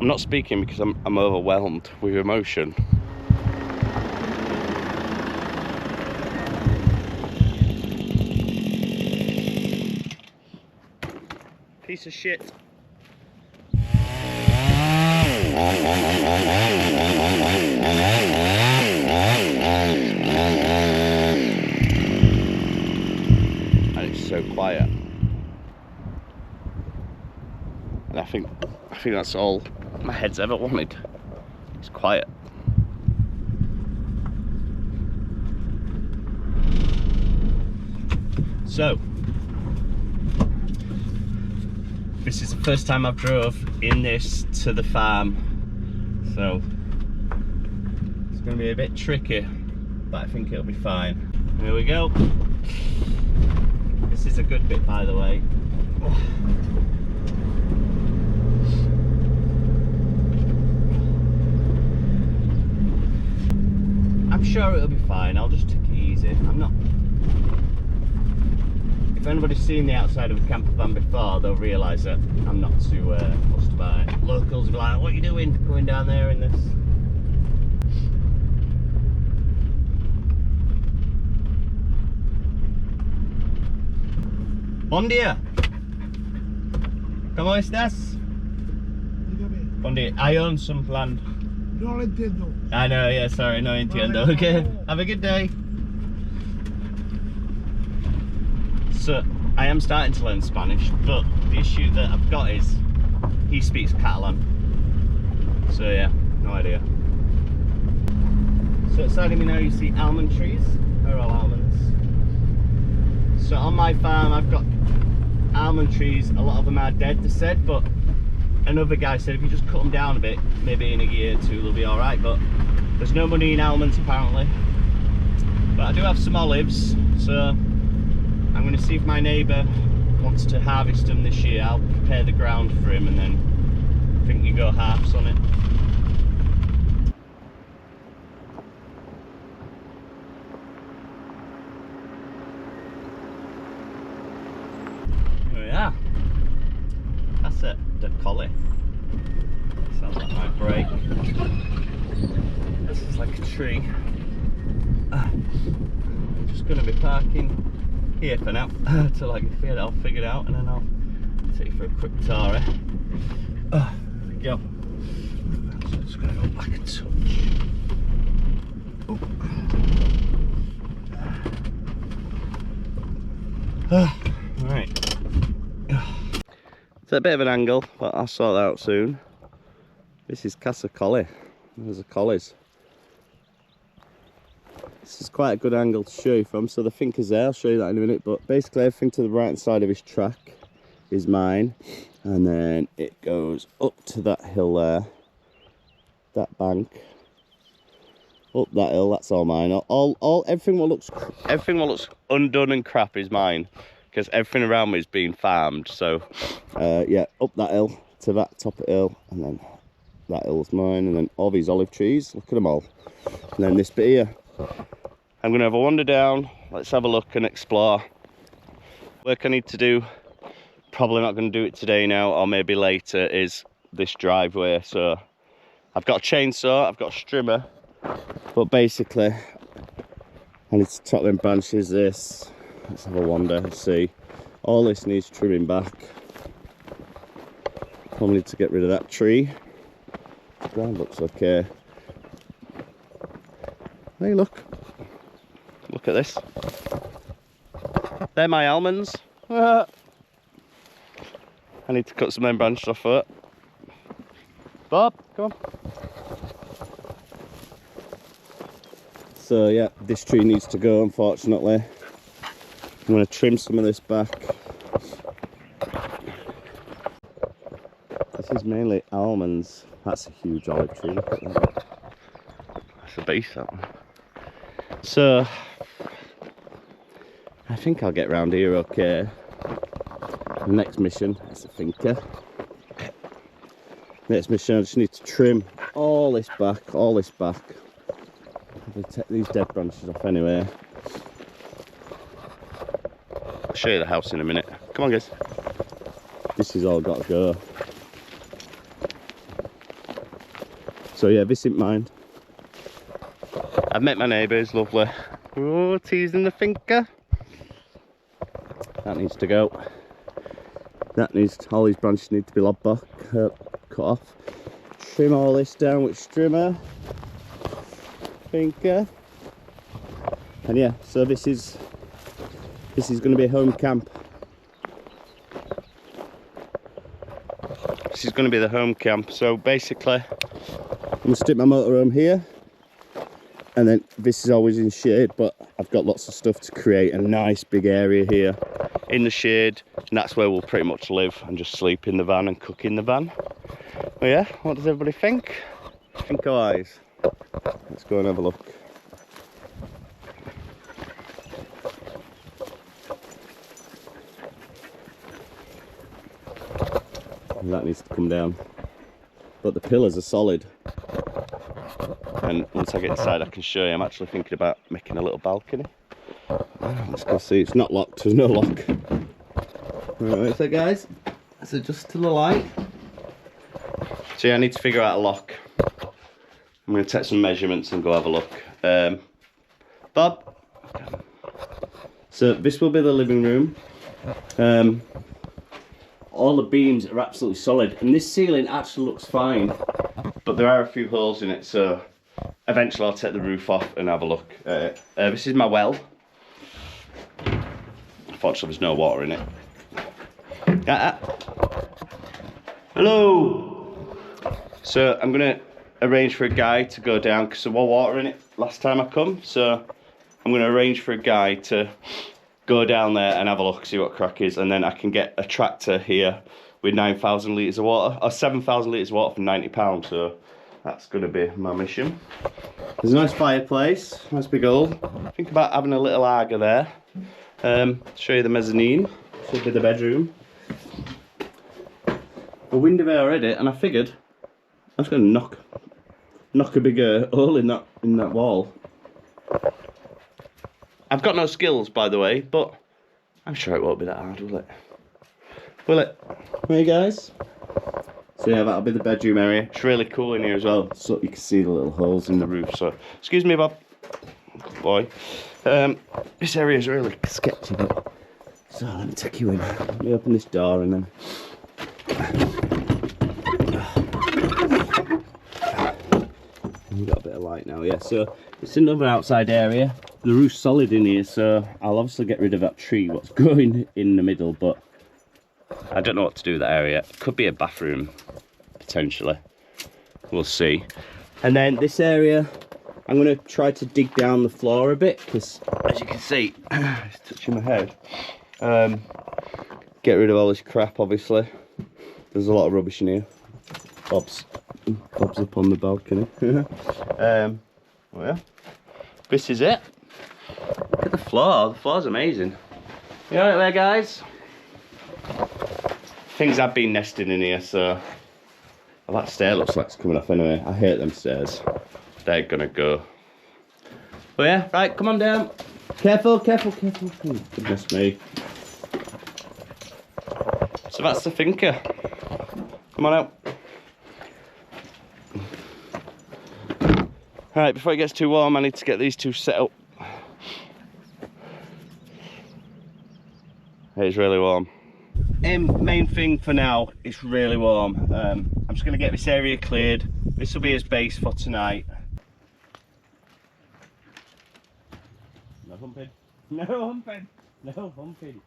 I'm not speaking because I'm overwhelmed with emotion. Piece of shit. And it's so quiet. And I think that's all my head's ever wanted. It's quiet. So this is the first time I've drove in this to the farm, so it's going to be a bit tricky, but I think it'll be fine. Here we go. This is a good bit, by the way. I'm sure it'll be fine. I'll just take it easy. I'm not. If anybody's seen the outside of a camper van before, they'll realise that I'm not too fussed about it. Locals will be like, "What are you doing going down there in this?" Bom dia. ¿Cómo estás? Dígame. Bom dia. I own some land. No lo entiendo. I know, yeah, sorry, no entiendo. Okay, have a good day. So, I am starting to learn Spanish, but the issue that I've got is he speaks Catalan. So yeah, no idea. So outside of me now you see almond trees. They're all almonds. So on my farm I've got almond trees. A lot of them are dead, they said, but another guy said if you just cut them down a bit, maybe in a year or two they'll be alright, but there's no money in almonds apparently. But I do have some olives, so I'm going to see if my neighbour wants to harvest them this year. I'll prepare the ground for him and then I think you go halves on it. There we are. That's it, the collie. Sounds like my brake. This is like a tree. I'm just going to be parking here for now till I get it all figured out, and then I'll take you for a quick tour. There we go. So I'm just going to go back a touch. Right. It's a bit of an angle, but I'll sort that out soon. This is Casa Collie. There's the collies. This is quite a good angle to show you from. So the Finca's there, I'll show you that in a minute, but basically everything to the right hand side of his track is mine, and then it goes up to that hill there, that bank, up that hill, that's all mine. Everything what looks undone and crap is mine, because everything around me is being farmed. So yeah, up that hill to that top of the hill, and then that hill's mine, and then all these olive trees, look at them all, and then this bit here. I'm going to have a wander down, let's have a look and explore. Work I need to do, probably not going to do it today now, or maybe later, is this driveway. So I've got a chainsaw, I've got a strimmer, but basically I need to chop them branches. This, let's have a wander and see. All this needs trimming back. Probably need to get rid of that tree. The ground looks okay. Hey, look at this. They're my almonds. I need to cut some of them branches off of it. Bob, come on. So yeah, this tree needs to go, unfortunately. I'm going to trim some of this back. This is mainly almonds. That's a huge olive tree. Look at that. That's a beast, that one. So I think I'll get round here okay. The next mission is the Finca. Next mission, I just need to trim all this back, all this back. I'll take these dead branches off anyway. I'll show you the house in a minute. Come on, guys. This has all got to go. So yeah, this isn't mine. I've met my neighbour, he's lovely. Oh, teasing the Finca. That needs to go. That needs, all these branches need to be lobbed back, cut off. Trim all this down with trimmer. Finca. And yeah, so this is going to be a home camp. This is going to be the home camp. So basically, I'm going to stick my motorhome here, and then this is always in shade, but I've got lots of stuff to create a nice big area here in the shade, and that's where we'll pretty much live and just sleep in the van and cook in the van. But yeah, what does everybody think? Finca eyes. Let's go and have a look. And that needs to come down, but the pillars are solid, and once I get inside I can show you. I'm actually thinking about making a little balcony. Let's go see. It's not locked, there's no lock. Right, so guys, let's adjust to the light. So yeah, I need to figure out a lock. I'm going to take some measurements and go have a look. Bob, so this will be the living room. All the beams are absolutely solid, and this ceiling actually looks fine, but there are a few holes in it, so eventually I'll take the roof off and have a look. This is my well. Unfortunately there's no water in it. Hello! So I'm going to arrange for a guy to go down, because there was water in it last time I come, so I'm going to arrange for a guy to go down there and have a look, see what crack is, and then I can get a tractor here with 9,000 litres of water, or 7,000 litres of water for £90, so that's going to be my mission. There's a nice fireplace, nice big old. Think about having a little Arga there. Show you the mezzanine, should be the bedroom. A window there already, and I figured I was going to knock a big hole in that wall. I've got no skills, by the way, but I'm sure it won't be that hard, will it? Will it? Hey guys. So yeah, that'll be the bedroom area. It's really cool in here as well, so you can see the little holes in the roof. So, excuse me, Bob. Good boy. This area is really sketchy, but so let me take you in. Let me open this door and then. We've got a bit of light now, yeah. So it's another outside area. The roof's solid in here, so I'll obviously get rid of that tree what's growing in the middle, but I don't know what to do with that area. It could be a bathroom, potentially. We'll see. And then this area, I'm going to try to dig down the floor a bit, because as you can see, it's touching my head. Get rid of all this crap, obviously. There's a lot of rubbish in here. Bob's up on the balcony. Well, yeah. This is it. Look at the floor. The floor's amazing. You alright there, guys? Things have been nesting in here, so well, that stair looks like it's coming off anyway. I hate them stairs. They're gonna go. But yeah, right, come on down. Careful, careful, careful. Oh, goodness me. So that's the Finca. Come on out. Right, before it gets too warm, I need to get these two set up. It's really warm. Main thing for now, it's really warm. I'm just going to get this area cleared. This will be his base for tonight. No humping. No humping. No humping.